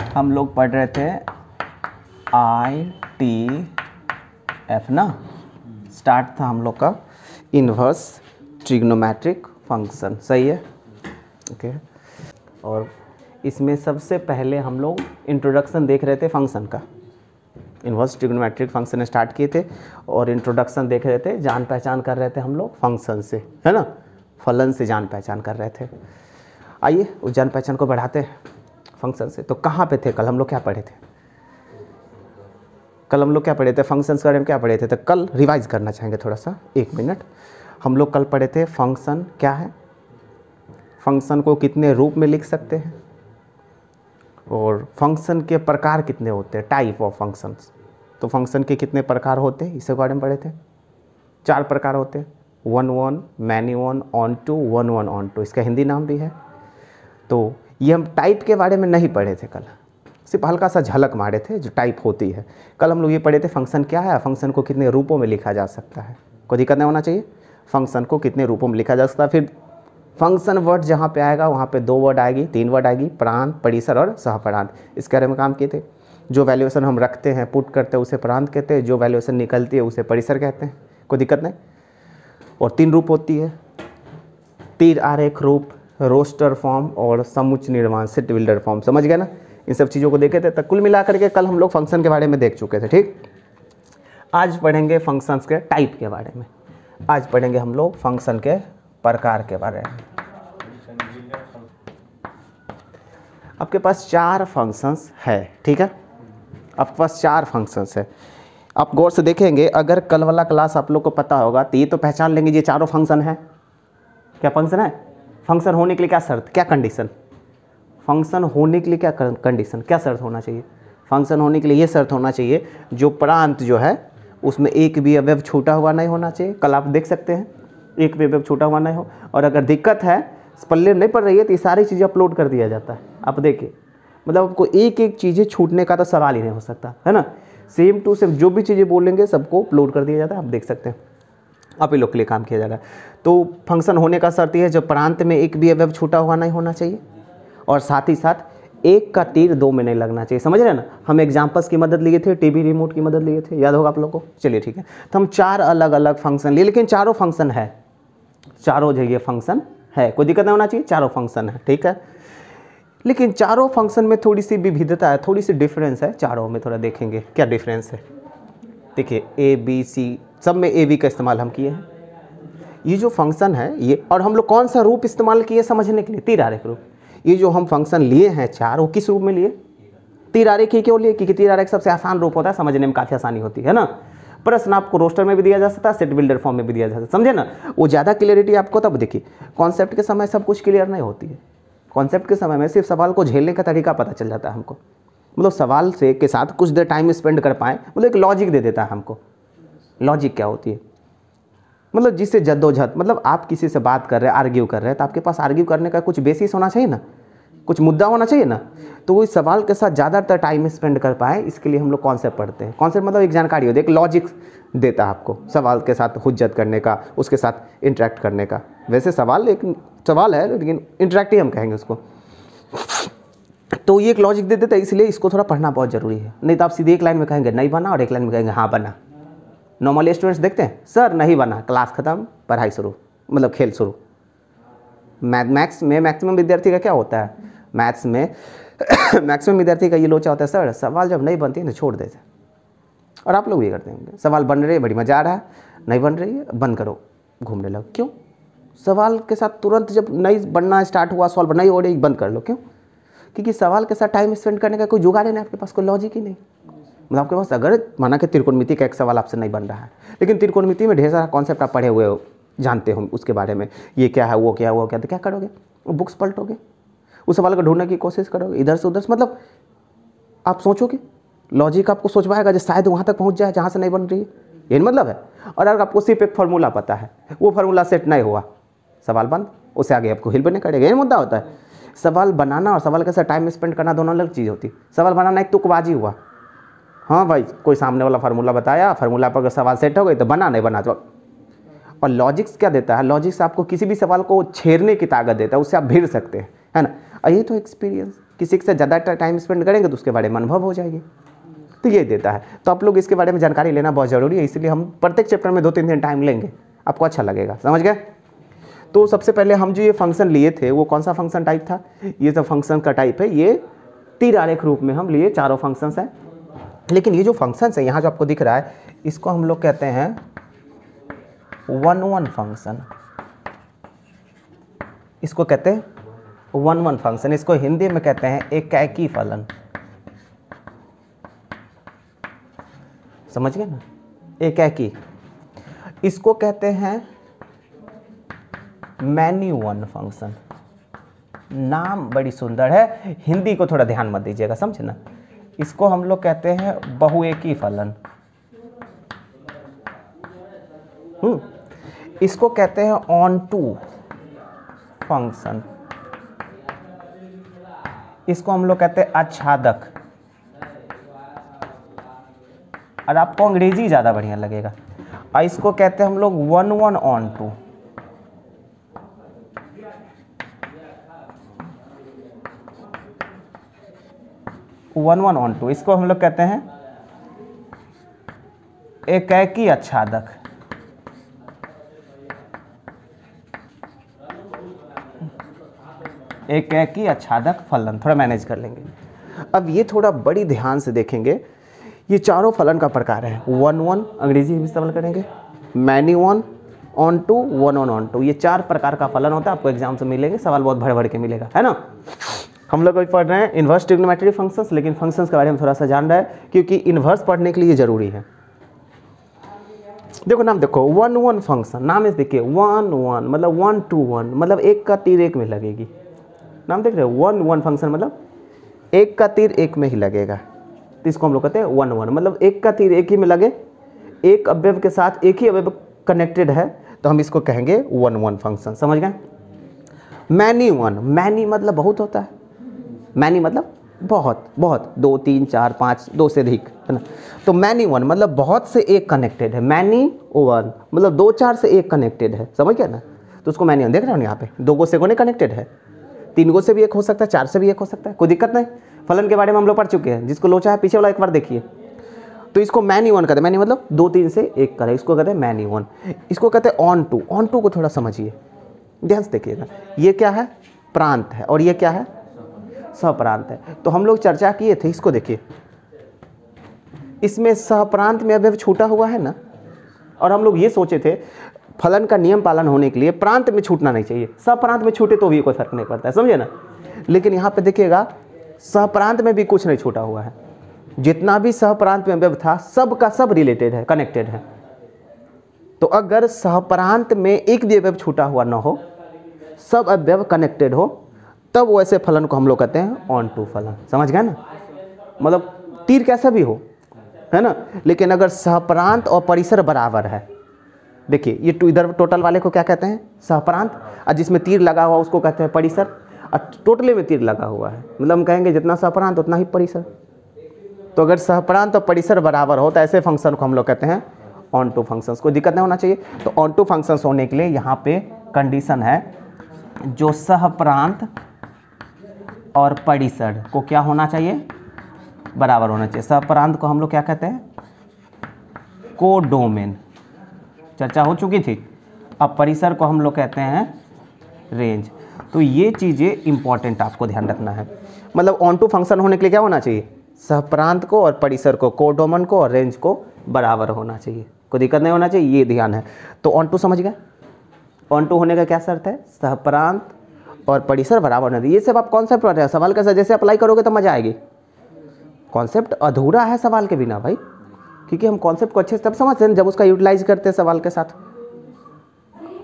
हम लोग पढ़ रहे थे ITF ना, स्टार्ट था हम लोग का इन्वर्स ट्रिग्नोमेट्रिक फंक्शन, सही है, ओके। और इसमें सबसे पहले हम लोग इंट्रोडक्शन देख रहे थे फंक्शन का, इन्वर्स ट्रिग्नोमेट्रिक फंक्शन स्टार्ट किए थे और इंट्रोडक्शन देख रहे थे, जान पहचान कर रहे थे हम लोग फंक्शन से, है ना, फलन से जान पहचान कर रहे थे। आइए उस जान पहचान को बढ़ाते हैं फंक्शन से। तो कहाँ पे थे कल हम लोग, क्या पढ़े थे कल हम लोग, क्या पढ़े थे फंक्शंस के बारे में, क्या पढ़े थे। तो कल रिवाइज करना चाहेंगे थोड़ा सा, 1 मिनट। हम लोग कल पढ़े थे फंक्शन क्या है, फंक्शन को कितने रूप में लिख सकते हैं, और फंक्शन के प्रकार कितने होते हैं, टाइप ऑफ फंक्शंस। तो फंक्शन के कितने प्रकार होते हैं इसके बारे में पढ़े थे। 4 प्रकार होते हैं, 1 1, many 1, onto, 1 1 onto, इसका हिंदी नाम भी है। तो ये हम टाइप के बारे में नहीं पढ़े थे कल, सिर्फ हल्का सा झलक मारे थे जो टाइप होती है। कल हम लोग ये पढ़े थे फंक्शन क्या है, फंक्शन को कितने रूपों में लिखा जा सकता है, कोई दिक्कत नहीं होना चाहिए। फंक्शन को कितने रूपों में लिखा जा सकता है, फिर फंक्शन वर्ड जहाँ पे आएगा वहाँ पे 2 वर्ड आएगी, 3 वर्ड आएगी, प्रांत, परिसर और सहप्रांत, इसके बारे में काम किए थे। जो वैल्यूएशन हम रखते हैं, पुट करते हैं, उसे प्रांत कहते हैं, जो वैल्यूएशन निकलती है उसे परिसर कहते हैं, कोई दिक्कत नहीं। और 3 रूप होती है, तीर आरेख रूप, रोस्टर फॉर्म और समुच्च निर्माण, सेट बिल्डर फॉर्म, समझ गए ना। इन सब चीज़ों को देखे थे। तो कुल मिला करके कल हम लोग फंक्शन के बारे में देख चुके थे, ठीक। आज पढ़ेंगे फंक्शंस के टाइप के बारे में, आज पढ़ेंगे हम लोग फंक्शन के प्रकार के बारे में। आपके पास 4 फंक्शंस है, ठीक है, आपके पास 4 फंक्शंस है। आप गौर से देखेंगे, अगर कल वाला क्लास आप लोग को पता होगा तो ये तो पहचान लेंगे ये चारों फंक्शन है। क्या फंक्शन है, फंक्शन होने के लिए क्या शर्त, क्या कंडीशन, फंक्शन होने के लिए क्या कंडीशन, क्या शर्त होना चाहिए। फंक्शन होने के लिए ये शर्त होना चाहिए, जो प्रांत जो है उसमें एक भी अवयव छूटा हुआ नहीं होना चाहिए। कल आप देख सकते हैं एक भी अवयव छूटा हुआ नहीं हो, और अगर दिक्कत है, पल्ले नहीं पड़ रही है, तो ये सारी चीज़ें अपलोड कर दिया जाता है। आप देखिए, मतलब आपको एक एक चीज़ें छूटने का तो सवाल ही नहीं हो सकता, है ना। सेम टू सेम जो भी चीज़ें बोलेंगे सबको अपलोड कर दिया जाता है, आप देख सकते हैं, आप ही लोग के लिए काम किया जा रहा है। तो फंक्शन होने का शर्त यह है, जब प्रांत में एक भी अवयव छूटा हुआ नहीं होना चाहिए, और साथ ही साथ एक का तीर 2 में नहीं लगना चाहिए, समझ रहे हैं ना। हम एग्जाम्पल्स की मदद लिए थे, टीवी रिमोट की मदद लिए थे, याद होगा आप लोगों को। चलिए ठीक है, तो हम 4 अलग अलग फंक्शन लिए, लेकिन चारों फंक्शन है, चारों जगह फंक्शन है, कोई दिक्कत नहीं होना चाहिए, चारों फंक्शन है, ठीक है। लेकिन चारों फंक्शन में थोड़ी सी विविधता है, थोड़ी सी डिफरेंस है चारों में, थोड़ा देखेंगे क्या डिफरेंस है। देखिए ABC, सब में AB का इस्तेमाल हम किए हैं। ये जो फंक्शन है ये, और हम लोग कौन सा रूप इस्तेमाल किए समझने के लिए, तीर आरेख रूप। ये जो हम फंक्शन लिए हैं 4, वो किस रूप में लिए, तीर आरेख ही क्यों लिए, क्योंकि तीर आरेख सबसे आसान रूप होता है, समझने में काफ़ी आसानी होती है ना। प्रश्न आपको रोस्टर में भी दिया जा सकता है, सेट बिल्डर फॉर्म में भी दिया जा सकता है, समझे ना। वो ज़्यादा क्लियरिटी आपको तब देखिए, कॉन्सेप्ट के समय सब कुछ क्लियर नहीं होती है। कॉन्सेप्ट के समय में सिर्फ सवाल को झेलने का तरीका पता चल जाता है हमको, मतलब सवाल से के साथ कुछ देर टाइम स्पेंड कर पाएँ, मतलब एक लॉजिक दे देता है हमको। लॉजिक क्या होती है, मतलब जिससे जद्दोजहद, मतलब आप किसी से बात कर रहे हैं, आर्ग्यू कर रहे हैं, तो आपके पास आर्ग्यू करने का कुछ बेसिस होना चाहिए ना, कुछ मुद्दा होना चाहिए ना। तो वो इस सवाल के साथ ज़्यादातर टाइम स्पेंड कर पाए, इसके लिए हम लोग कॉन्सेप्ट पढ़ते हैं। कॉन्सेप्ट मतलब एक जानकारी होती है, एक लॉजिक देता है आपको सवाल के साथ हुज्जत करने का, उसके साथ इंटरेक्ट करने का। वैसे सवाल एक सवाल है, लेकिन इंटरेक्टिव हम कहेंगे उसको। तो ये एक लॉजिक दे देता है, इसलिए इसको थोड़ा पढ़ना बहुत ज़रूरी है। नहीं तो आप सीधे एक लाइन में कहेंगे नहीं बना, और एक लाइन में कहेंगे हाँ बना। नॉर्मली स्टूडेंट्स देखते हैं, सर नहीं बना, क्लास खत्म, पढ़ाई शुरू, मतलब खेल शुरू। मैथ्स में मैक्सिमम विद्यार्थी का क्या होता है, मैथ्स में मैक्सिमम विद्यार्थी का ये लोचा होता है, सर सवाल जब नहीं बनती है तो छोड़ देते। और आप लोग ये करते होंगे, सवाल बन रहे हैं, बड़ी मज़ा आ रहा है, नहीं बन रही है बंद करो, घूमने लगो। क्यों, सवाल के साथ तुरंत जब नहीं बनना स्टार्ट हुआ, सॉल्व नहीं हो रही, बंद कर लो। क्यों, क्योंकि सवाल के साथ टाइम स्पेंड करने का कोई जुगाड़ नहीं, आपके पास कोई लॉजिक ही नहीं। मतलब आपके पास अगर माना कि त्रिकोणमिति का एक सवाल आपसे नहीं बन रहा है, लेकिन त्रिकोणमिति में ढेर सारा कॉन्सेप्ट आप पढ़े हुए हो, जानते हो उसके बारे में, ये क्या है, वो क्या, वो क्या, तो क्या करोगे, बुक्स पलटोगे, उस सवाल को ढूंढने की कोशिश करोगे, इधर से उधर से, मतलब आप सोचोगे, लॉजिक आपको सोचवाएगा जो शायद वहाँ तक पहुँच जाए जहाँ से नहीं बन रही है, यही मतलब है। और अगर आपको सिर्फ एक फार्मूला पता है, वो फार्मूला सेट नहीं हुआ, सवाल बंद, उससे आगे आपको हिल नहीं करेगा, यही मुद्दा होता है। सवाल बनाना और सवाल के साथ टाइम स्पेंड करना दोनों अलग चीज़ होती है। सवाल बनाना एक तुकबाजी हुआ, हाँ भाई कोई सामने वाला फार्मूला बताया, फार्मूला पर अगर सवाल सेट हो गई तो बना, नहीं बना तो। और लॉजिक्स क्या देता है, लॉजिक्स आपको किसी भी सवाल को छेड़ने की ताकत देता है, उससे आप भिड़ सकते हैं। है ना। और ये तो एक्सपीरियंस, किसी के साथ ज़्यादा टाइम स्पेंड करेंगे तो उसके बारे में अनुभव हो जाएगी, तो ये देता है। तो आप लोग इसके बारे में जानकारी लेना बहुत ज़रूरी है, इसलिए हम प्रत्येक चैप्टर में 2-3 दिन टाइम लेंगे, आपको अच्छा लगेगा, समझ गए। तो सबसे पहले हम जो ये फंक्शन लिए थे वो कौन सा फंक्शन टाइप था, ये सब फंक्शन का टाइप है, ये तीर आरेख रूप में हम लिए, चारों फंक्शंस हैं। लेकिन ये जो फंक्शंस है यहाँ जो आपको दिख रहा है, इसको हम लोग कहते हैं 1-1 फंक्शन, इसको कहते हैं 1-1 फंक्शन, इसको हिंदी में कहते हैं एकाकी फलन, समझ गए ना, एकाकी। इसको कहते हैं मैनी वन फंक्शन, नाम बड़ी सुंदर है, हिंदी को थोड़ा ध्यान मत दीजिएगा, समझे ना। इसको हम लोग कहते हैं बहुएकी फलन, इसको कहते हैं ऑन टू फंक्शन, इसको हम लोग कहते हैं आच्छादक, और आपको अंग्रेजी ज़्यादा बढ़िया लगेगा, और इसको कहते हैं हम लोग 1-1 ऑन टू, इसको हम लोग कहते हैं एकाकी आच्छादक, एकाकी आच्छादक फलन, थोड़ा मैनेज कर लेंगे। अब ये थोड़ा बड़ी ध्यान से देखेंगे, ये चारों फलन का प्रकार है, 1-1 अंग्रेजी में इस्तेमाल करेंगे, many one, onto, 1-1 onto, ये 4 प्रकार का फलन होता है, आपको एग्जाम से मिलेंगे, सवाल बहुत भर भर के मिलेगा, है ना। हम लोग अभी पढ़ रहे हैं इन्वर्स ट्रिग्नोमेट्री फंक्शंस, लेकिन फंक्शंस के बारे में थोड़ा सा जान रहा है, क्योंकि इन्वर्स पढ़ने के लिए ज़रूरी है। देखो नाम देखो, 1-1 फंक्शन, नाम इस देखिए 1-1 मतलब 1-1 मतलब एक का तीर एक में लगेगी, नाम देख रहे हो, 1-1 फंक्शन मतलब एक का तीर एक में ही लगेगा, तो इसको हम लोग कहते हैं 1-1 मतलब एक का तीर एक ही में लगे, एक अवयव के साथ एक ही अवयव कनेक्टेड है, तो हम इसको कहेंगे 1-1 फंक्शन, समझ गए। मैनी वन, मैनी मतलब बहुत होता है, मैनी मतलब बहुत बहुत, 2, 3, 4, 5, 2 से अधिक, है ना। तो मैनी वन मतलब बहुत से एक कनेक्टेड है, मैनी वन मतलब 2-4 से एक कनेक्टेड है, समझ गया ना। तो उसको मैनी वन देख रहे हो यहाँ पे, 2 गो से को नहीं कनेक्टेड है, 3 गो से भी एक हो सकता है, 4 से भी एक हो सकता है, कोई दिक्कत नहीं। फलन के बारे में हम लोग पढ़ चुके हैं, जिसको लोचा है पीछे वाला एक बार देखिए। तो इसको मैनी वन कहते हैं, मैनी मतलब 2-3 से एक करे, इसको कहते हैं मैनी वन। इसको कहते हैं ऑन टू, ऑन टू को थोड़ा समझिए, ध्यान से देखिएगा, ये क्या है, प्रांत है, और ये क्या है, सहप्रांत है। तो हम लोग चर्चा किए थे, इसको देखिए, इसमें सहप्रांत में अवयव छूटा हुआ है ना, और हम लोग ये सोचे थे फलन का नियम पालन होने के लिए प्रांत में छूटना नहीं चाहिए, सहप्रांत में छूटे तो भी कोई फर्क नहीं पड़ता है, समझे ना। लेकिन यहाँ पे देखिएगा सहप्रांत में भी कुछ नहीं छूटा हुआ है, जितना भी सहप्रांत में अवयव था सब का सब रिलेटेड है, कनेक्टेड है। तो अगर सहप्रांत में एक भी अवयव छूटा हुआ ना हो, सब अवयव कनेक्टेड हो, तब वैसे फलन को हम लोग कहते हैं ऑन टू फलन, समझ गए ना। मतलब तीर कैसा भी हो, है ना, लेकिन अगर सहप्रांत और परिसर बराबर है, देखिए ये इधर टोटल वाले को क्या कहते हैं, सहप्रांत, और जिसमें तीर लगा हुआ उसको कहते हैं परिसर, और टोटली में तीर लगा हुआ है मतलब हम कहेंगे जितना सहप्रांत उतना ही परिसर। तो अगर सहप्रांत और परिसर बराबर हो तो ऐसे फंक्शन को हम लोग कहते हैं ऑन टू फंक्शंस, को दिक्कत नहीं होना चाहिए। तो ऑन टू फंक्शंस होने के लिए यहाँ पे कंडीशन है, जो सहप्रांत और परिसर को क्या होना चाहिए, बराबर होना चाहिए। सहप्रांत को हम लोग क्या कहते हैं, कोडोमेन, चर्चा हो चुकी थी। अब परिसर को हम लोग कहते हैं रेंज। तो ये चीज़ें इंपॉर्टेंट आपको ध्यान रखना है, मतलब ऑन टू फंक्शन होने के लिए क्या होना चाहिए, सहप्रांत को और परिसर को, कोडोमेन को और रेंज को बराबर होना चाहिए, कोई दिक्कत नहीं होना चाहिए, ये ध्यान है। तो ऑन टू समझ गए, ऑन टू होने का क्या शर्त है, सहप्रांत और परिसर बराबर होना चाहिए। ये सब आप कॉन्सेप्ट पढ़ रहे हैं, सवाल का जैसे अप्लाई करोगे तो मजा आएगी। कॉन्सेप्ट अधूरा है सवाल के बिना भाई, क्योंकि हम कॉन्सेप्ट को अच्छे से तब समझते हैं जब उसका यूटिलाइज करते हैं सवाल के साथ,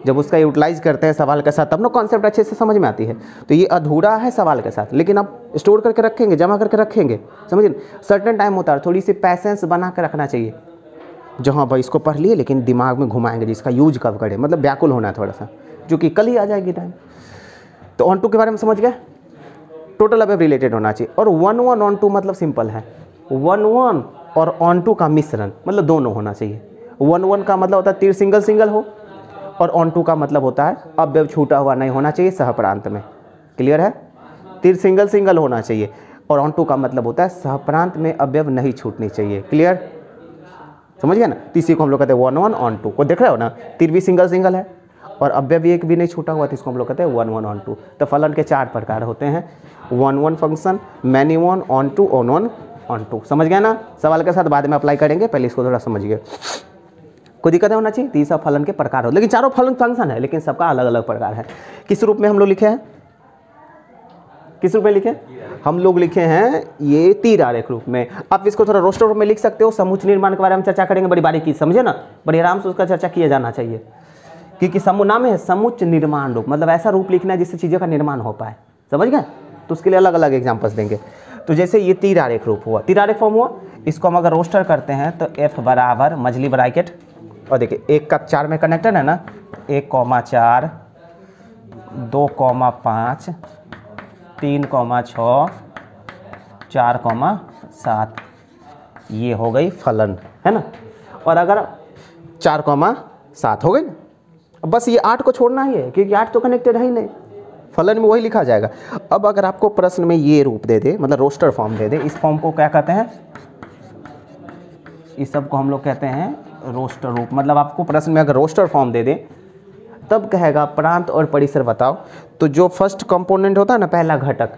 जब उसका यूटिलाइज करते हैं सवाल के साथ, तब ना कॉन्सेप्ट अच्छे से समझ में आती है। तो ये अधूरा है सवाल के साथ, लेकिन आप स्टोर करके रखेंगे, जमा करके रखेंगे, समझिए। सर्टेन टाइम होता है, थोड़ी सी पैसेंस बना कर रखना चाहिए, जहाँ भाई इसको पढ़ लिए लेकिन दिमाग में घुमाएंगे जिसका यूज कब करें, मतलब व्याकुल होना है थोड़ा सा, जो कि कल ही आ जाएगी टाइम। तो ऑन टू के बारे में समझ गए, टोटल अवयव रिलेटेड होना चाहिए। और 1-1 ऑन टू मतलब सिंपल है, 1-1 और ऑन टू का मिश्रण, मतलब दोनों होना चाहिए। 1-1 का मतलब होता है तीर सिंगल सिंगल हो, और ऑन टू का मतलब होता है अवयव छूटा हुआ नहीं होना चाहिए सहप्रांत में, क्लियर है। तीर सिंगल सिंगल होना चाहिए। और ऑन टू का मतलब होता है सहप्रांत में अवयव नहीं छूटनी चाहिए। क्लियर, समझ गया ना। तीसरी को हम लोग कहते हैं 1 1 ऑन टू। को देख रहे हो ना, तीर भी सिंगल सिंगल है और अवयव भी एक भी नहीं छूटा हुआ, तो इसको हम लोग कहते हैं 1 1 ऑन टू। तो फलन के 4 प्रकार होते हैं, 1 1 function, many one, onto, on one, onto. समझ गया ना। सवाल के साथ बाद में अप्लाई करेंगे, पहले इसको थोड़ा समझिए। कोई दिक्कत होना चाहिए। तीसरा फलन के प्रकार हो, लेकिन चारों फलन फंक्शन है, लेकिन सबका अलग अलग प्रकार है। किस रूप में हम लोग लिखे हैं, किस रूप में लिखे हम लोग लिखे हैं, ये तीर आरेख रूप में। आप इसको थोड़ा रोस्टर रूप में लिख सकते हो। समुच्चय निर्माण के बारे में चर्चा करेंगे बड़ी बारीकी, समझे ना, बड़ी आराम से उसका चर्चा किया जाना चाहिए। क्योंकि समूह नाम है समुच्चय निर्माण रूप, मतलब ऐसा रूप लिखना है जिससे चीज़ों का निर्माण हो पाए। समझ गए। तो उसके लिए अलग अलग एग्जाम्पल्स देंगे। तो जैसे ये तीर आरेख रूप हुआ, तीर आरेख फॉर्म हुआ, इसको हम अगर रोस्टर करते हैं तो F बराबर मछली ब्रैकेट, और देखिए 1 का 4 में कनेक्टेड है ना, 1,4, 2,5, 3,6, 4,7, ये हो गई फलन, है ना। और अगर 4,7 हो गई ना, बस ये 8 को छोड़ना ही है, क्योंकि 8 तो कनेक्टेड है ही नहीं, फलन में वही लिखा जाएगा। अब अगर आपको प्रश्न में ये रूप दे दे, मतलब रोस्टर फॉर्म दे दे, इस फॉर्म को क्या कहते हैं, इस सब को हम लोग कहते हैं रोस्टर रूप। मतलब आपको प्रश्न में अगर रोस्टर फॉर्म दे दे, तब कहेगा प्रांत और परिसर बताओ। तो जो फर्स्ट कंपोनेंट होता है ना, पहला घटक,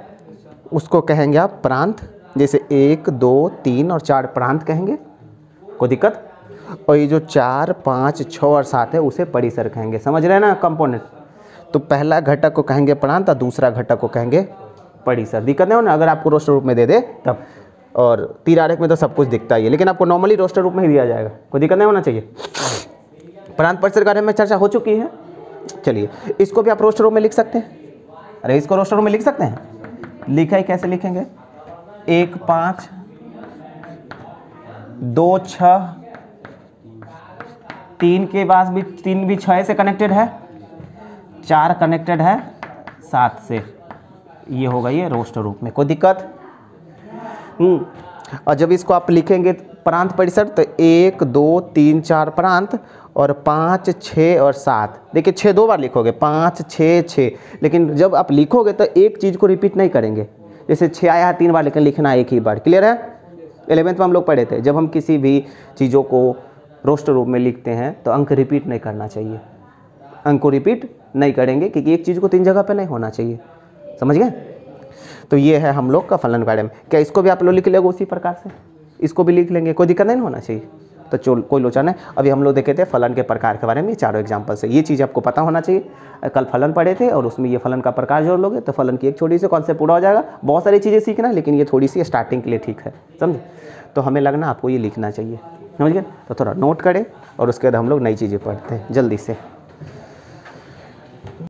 उसको कहेंगे आप प्रांत। जैसे 1 2 3 और 4 प्रांत कहेंगे, कोई दिक्कत। और ये जो 4 5 6 और 7 है, उसे परिसर कहेंगे। समझ रहे हैं ना कंपोनेंट। तो पहला घटक को कहेंगे प्रांत और दूसरा घटक को कहेंगे परिसर। दिक्कत नहीं हो ना अगर आपको रोस्टर रूप में दे दे तब। और तीर आरेख में तो सब कुछ दिखता ही है, लेकिन आपको नॉर्मली रोस्टर रूप में ही दिया जाएगा, कोई दिक्कत नहीं होना चाहिए। प्रांत परिसर के बारे में चर्चा हो चुकी है। चलिए, इसको भी आप रोस्टर रूप में लिख सकते हैं। अरे इसको रोस्टर रूप में लिख सकते हैं। लिखा है, कैसे लिखेंगे, 1 5 2 6, 3 के बाद भी 3 भी 6 से कनेक्टेड है, 4 कनेक्टेड है 7 से, ये होगा ये रोस्टर रूप में, कोई दिक्कत। और जब इसको आप लिखेंगे प्रांत परिसर, तो 1 2 3 4 प्रांत और 5 6 और 7। देखिए 6 2 बार लिखोगे, 5 6 6, लेकिन जब आप लिखोगे तो एक चीज़ को रिपीट नहीं करेंगे। जैसे 6 आया है 3 बार, लेकिन लिखना एक ही बार। क्लियर है। 11th में हम लोग पढ़े थे, जब हम किसी भी चीज़ों को रोस्टर रूप में लिखते हैं तो अंक रिपीट नहीं करना चाहिए। अंक को रिपीट नहीं करेंगे, क्योंकि एक चीज़ को 3 जगह पे नहीं होना चाहिए। समझ गए। तो ये है हम लोग का फलन बारे में। क्या इसको भी आप लोग लिख लेंगे उसी प्रकार से, इसको भी लिख लेंगे, कोई दिक्कत नहीं होना चाहिए। तो कोई लोचा नहीं। अभी हम लोग देखे थे फलन के प्रकार के बारे में, ये चारों एग्जाम्पल से। ये चीज़ आपको पता होना चाहिए। कल फलन पढ़े थे और उसमें ये फलन का प्रकार जोड़ लोगे तो फलन की एक छोटी सी कॉन्सेप्ट पूरा हो जाएगा। बहुत सारी चीज़ें सीखना, लेकिन ये थोड़ी सी स्टार्टिंग के लिए ठीक है, समझे। तो हमें लगना आपको ये लिखना चाहिए, समझ गए। तो थोड़ा नोट करें और उसके बाद हम लोग नई चीज़ें पढ़ते हैं जल्दी से।